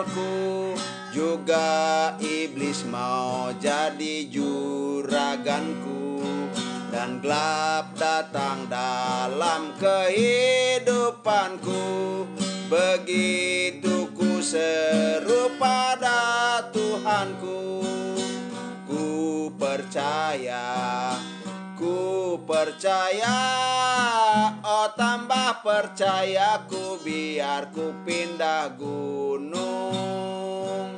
rivalku, juga iblis mau jadi juraganku, dan gelap datang dalam kehidupanku. Begitu ku seru pada Tuhanku, ku percaya, oh tambah percayaku, biar ku pindah gunung.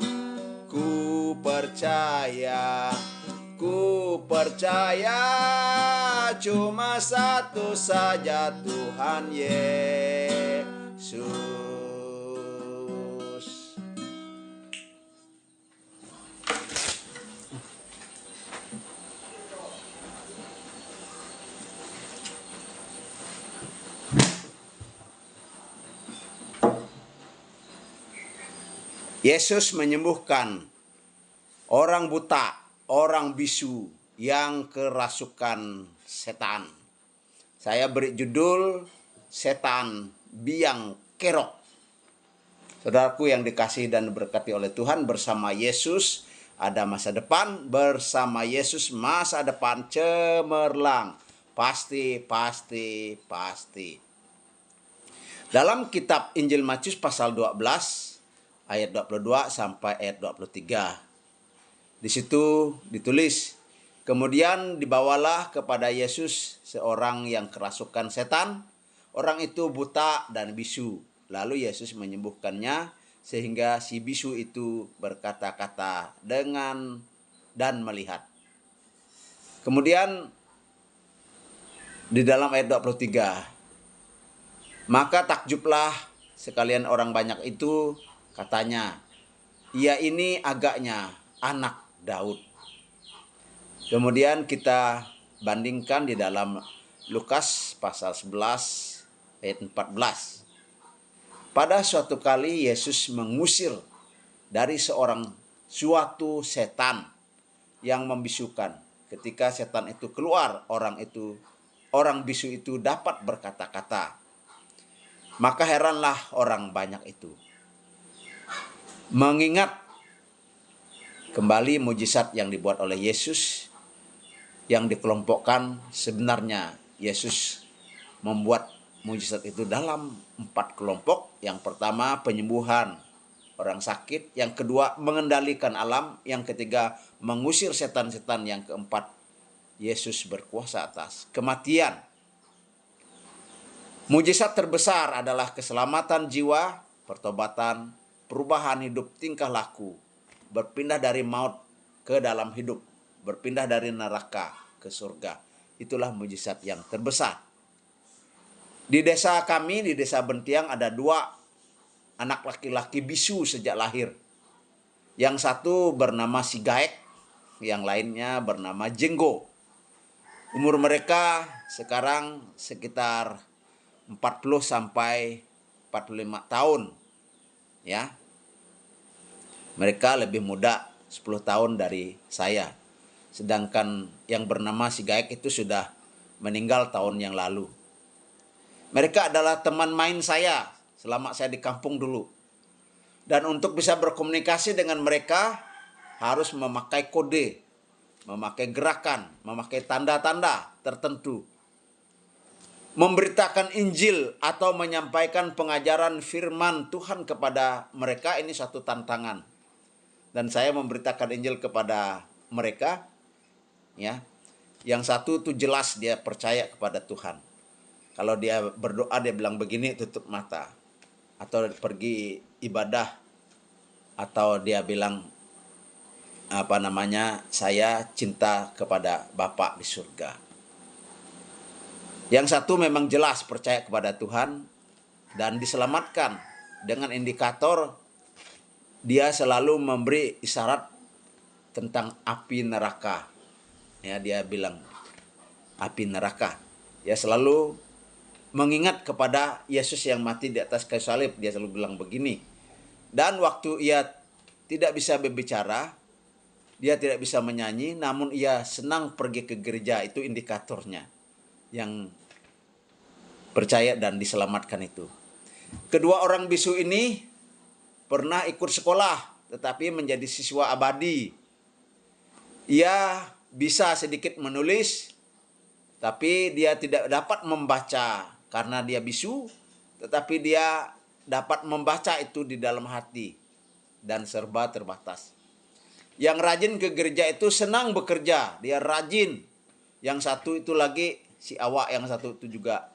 Ku percaya, cuma satu saja, Tuhan Yesus. Yesus menyembuhkan orang buta, orang bisu yang kerasukan setan. Saya beri judul Setan Biang Kerok. Saudaraku yang dikasihi dan diberkati oleh Tuhan, bersama Yesus ada masa depan, bersama Yesus masa depan cemerlang. Pasti. Dalam kitab Injil Matius pasal 12 ayat 22 sampai ayat 23. Di situ ditulis, kemudian dibawalah kepada Yesus seorang yang kerasukan setan. Orang itu buta dan bisu. Lalu Yesus menyembuhkannya sehingga si bisu itu berkata-kata dan melihat. Kemudian di dalam ayat 23, maka takjublah sekalian orang banyak itu, katanya, ia ini agaknya anak Daud. Kemudian kita bandingkan di dalam Lukas pasal 11 ayat 14. Pada suatu kali Yesus mengusir dari suatu setan yang membisukan. Ketika setan itu keluar, orang bisu itu dapat berkata-kata. Maka heranlah orang banyak itu, mengingat kembali mujizat yang dibuat oleh Yesus, yang dikelompokkan. Sebenarnya Yesus membuat mujizat itu dalam 4 kelompok. Yang pertama, penyembuhan orang sakit. Yang kedua, mengendalikan alam. Yang ketiga, mengusir setan-setan. Yang keempat, Yesus berkuasa atas kematian. Mujizat terbesar adalah keselamatan jiwa, pertobatan, perubahan hidup tingkah laku, berpindah dari maut ke dalam hidup, berpindah dari neraka ke surga. Itulah mujizat yang terbesar. Di desa kami, di desa Bentiang, ada 2 anak laki-laki bisu sejak lahir. Yang satu bernama Si Gaek, yang lainnya bernama Jenggo. Umur mereka sekarang sekitar 40 sampai 45 tahun. Ya. Mereka lebih muda 10 tahun dari saya. Sedangkan yang bernama Si Gaek itu sudah meninggal tahun yang lalu. Mereka adalah teman main saya selama saya di kampung dulu. Dan untuk bisa berkomunikasi dengan mereka harus memakai kode, memakai gerakan, memakai tanda-tanda tertentu. Memberitakan Injil atau menyampaikan pengajaran firman Tuhan kepada mereka, ini satu tantangan. Dan saya memberitakan Injil kepada mereka, ya. Yang satu tuh jelas dia percaya kepada Tuhan. Kalau dia berdoa dia bilang begini, tutup mata. Atau pergi ibadah, atau dia bilang saya cinta kepada Bapa di surga. Yang satu memang jelas percaya kepada Tuhan dan diselamatkan dengan indikator dia selalu memberi isyarat tentang api neraka. Ya, dia bilang api neraka. Ya, selalu mengingat kepada Yesus yang mati di atas kayu salib. Dia selalu bilang begini. Dan waktu ia tidak bisa berbicara, dia tidak bisa menyanyi, namun ia senang pergi ke gereja. Itu indikatornya yang percaya dan diselamatkan itu. Kedua orang bisu ini pernah ikut sekolah tetapi menjadi siswa abadi. Ia bisa sedikit menulis, tapi dia tidak dapat membaca karena dia bisu, tetapi dia dapat membaca itu di dalam hati dan serba terbatas. Yang rajin ke gereja itu senang bekerja, dia rajin. Yang satu itu lagi si awak, yang satu itu juga.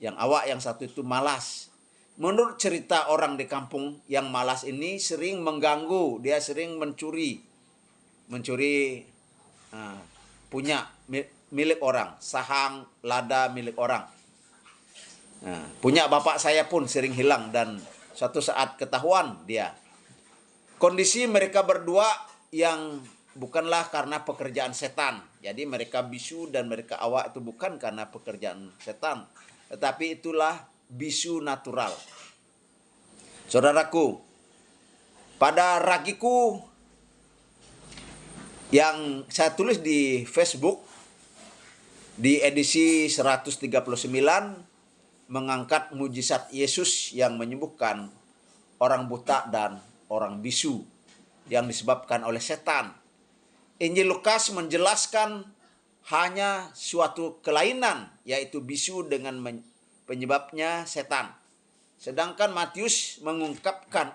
Yang awak, yang satu itu malas. Menurut cerita orang di kampung, yang malas ini sering mengganggu, dia sering mencuri punya milik orang, sahang, lada milik orang. Punya bapak saya pun sering hilang dan suatu saat ketahuan dia. Kondisi mereka berdua yang bukanlah karena pekerjaan setan. Jadi mereka bisu dan mereka awak itu bukan karena pekerjaan setan. Tetapi itulah bisu natural. Saudaraku, pada ragiku yang saya tulis di Facebook, di edisi 139, mengangkat mujizat Yesus yang menyembuhkan orang buta dan orang bisu yang disebabkan oleh setan. Injil Lukas menjelaskan hanya suatu kelainan, yaitu bisu dengan penyebabnya setan. Sedangkan Matius mengungkapkan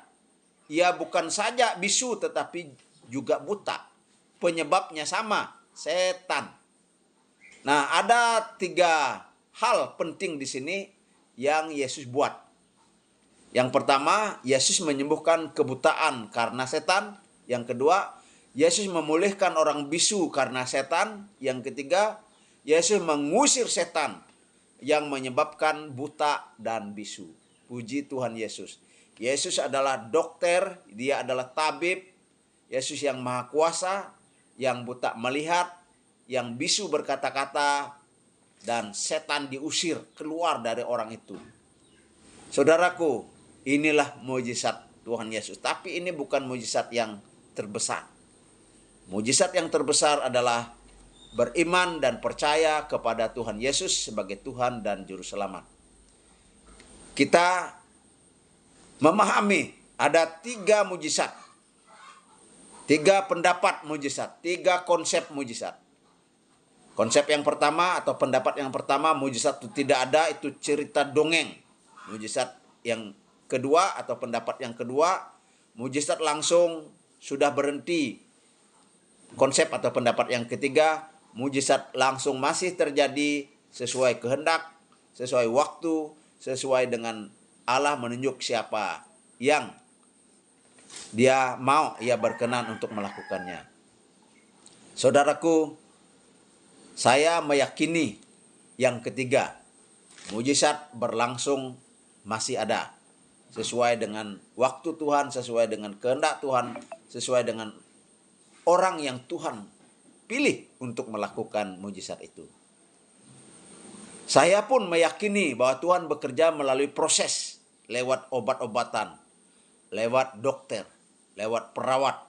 ia bukan saja bisu tetapi juga buta. Penyebabnya sama, setan. Nah, ada 3 hal penting di sini yang Yesus buat. Yang pertama, Yesus menyembuhkan kebutaan karena setan. Yang kedua, Yesus memulihkan orang bisu karena setan. Yang ketiga, Yesus mengusir setan yang menyebabkan buta dan bisu. Puji Tuhan Yesus. Yesus adalah dokter, dia adalah tabib. Yesus yang maha kuasa, yang buta melihat, yang bisu berkata-kata, dan setan diusir keluar dari orang itu. Saudaraku, inilah mujizat Tuhan Yesus. Tapi ini bukan mujizat yang terbesar. Mujizat yang terbesar adalah beriman dan percaya kepada Tuhan Yesus sebagai Tuhan dan Juru Selamat. Kita memahami ada 3 mujizat. 3 pendapat mujizat. 3 konsep mujizat. Konsep yang pertama atau pendapat yang pertama, mujizat itu tidak ada, itu cerita dongeng. Mujizat yang kedua atau pendapat yang kedua, mujizat langsung sudah berhenti. Konsep atau pendapat yang ketiga, mujizat langsung masih terjadi sesuai kehendak, sesuai waktu, sesuai dengan Allah menunjuk siapa yang dia mau, ia berkenan untuk melakukannya. Saudaraku, saya meyakini yang ketiga, mujizat berlangsung masih ada. Sesuai dengan waktu Tuhan, sesuai dengan kehendak Tuhan, sesuai dengan orang yang Tuhan pilih untuk melakukan mujizat itu. Saya pun meyakini bahwa Tuhan bekerja melalui proses, lewat obat-obatan, lewat dokter, lewat perawat,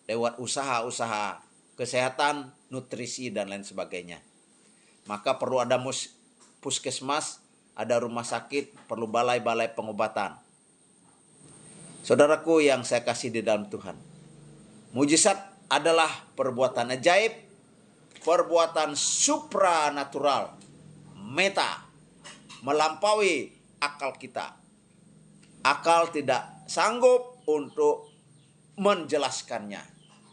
lewat usaha-usaha kesehatan, nutrisi, dan lain sebagainya. Maka perlu ada puskesmas, ada rumah sakit, perlu balai-balai pengobatan. Saudaraku yang saya kasih di dalam Tuhan, mujizat adalah perbuatan ajaib, perbuatan supranatural, meta, melampaui akal kita. Akal tidak sanggup untuk menjelaskannya,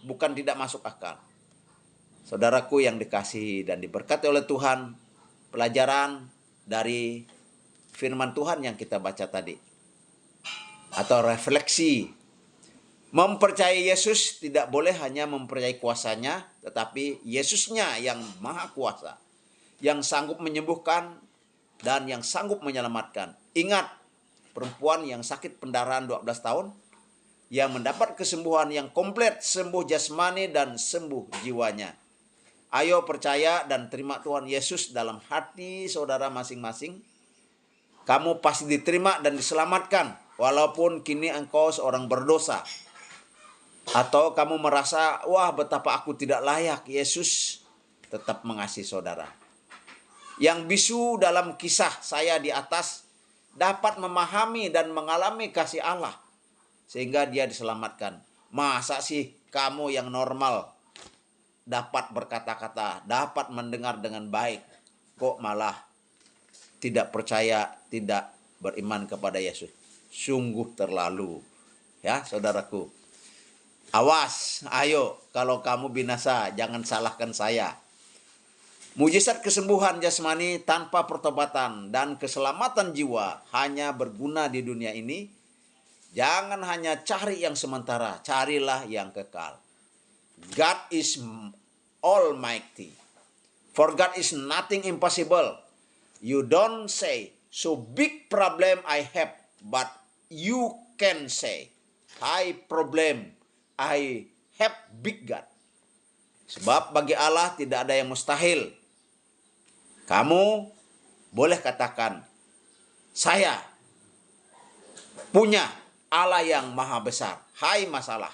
bukan tidak masuk akal. Saudaraku yang dikasihi dan diberkati oleh Tuhan, pelajaran dari firman Tuhan yang kita baca tadi, atau refleksi, mempercayai Yesus tidak boleh hanya mempercayai kuasanya, tetapi Yesusnya yang maha kuasa, yang sanggup menyembuhkan dan yang sanggup menyelamatkan. Ingat, perempuan yang sakit pendarahan 12 tahun, yang mendapat kesembuhan yang komplit, sembuh jasmani dan sembuh jiwanya. Ayo percaya dan terima Tuhan Yesus dalam hati saudara masing-masing. Kamu pasti diterima dan diselamatkan, walaupun kini engkau seorang berdosa. Atau kamu merasa, wah betapa aku tidak layak, Yesus tetap mengasihi saudara. Yang bisu dalam kisah saya di atas dapat memahami dan mengalami kasih Allah. sehingga dia diselamatkan. Masa sih kamu yang normal dapat berkata-kata, dapat mendengar dengan baik, kok malah tidak percaya, tidak beriman kepada Yesus? Sungguh terlalu. Ya, saudaraku. Awas, ayo, kalau kamu binasa, jangan salahkan saya. Mujizat kesembuhan jasmani tanpa pertobatan dan keselamatan jiwa hanya berguna di dunia ini. Jangan hanya cari yang sementara, carilah yang kekal. God is almighty. For God is nothing impossible. You don't say, so big problem I have, but you can say, high problem, I have big God. Sebab bagi Allah tidak ada yang mustahil. Kamu boleh katakan, saya punya Allah yang maha besar. Hai masalah,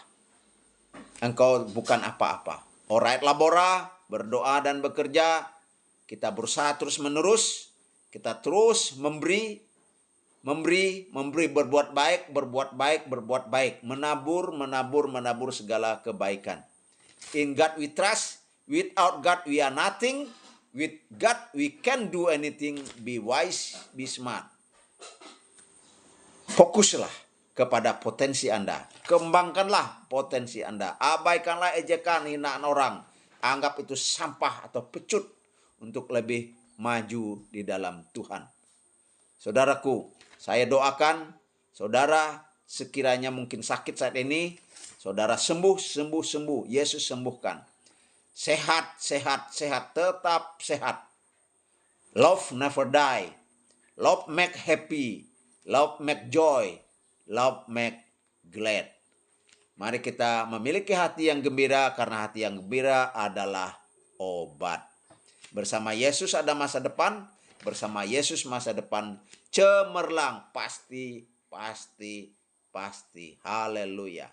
engkau bukan apa-apa. Alright Labora, berdoa dan bekerja. Kita berusaha terus menerus. Kita terus memberi, berbuat baik, berbuat baik. Menabur segala kebaikan. In God we trust. Without God we are nothing. With God we can do anything. Be wise, be smart. Fokuslah kepada potensi Anda. Kembangkanlah potensi Anda. Abaikanlah ejekan, hinaan orang. Anggap itu sampah atau pecut untuk lebih maju di dalam Tuhan. Saudaraku, saya doakan saudara sekiranya mungkin sakit saat ini, saudara sembuh. Yesus sembuhkan. Sehat, tetap sehat. Love never die. Love make happy. Love make joy. Love make glad. Mari kita memiliki hati yang gembira, karena hati yang gembira adalah obat. Bersama Yesus ada masa depan. Bersama Yesus masa depan cemerlang. Pasti. Haleluya.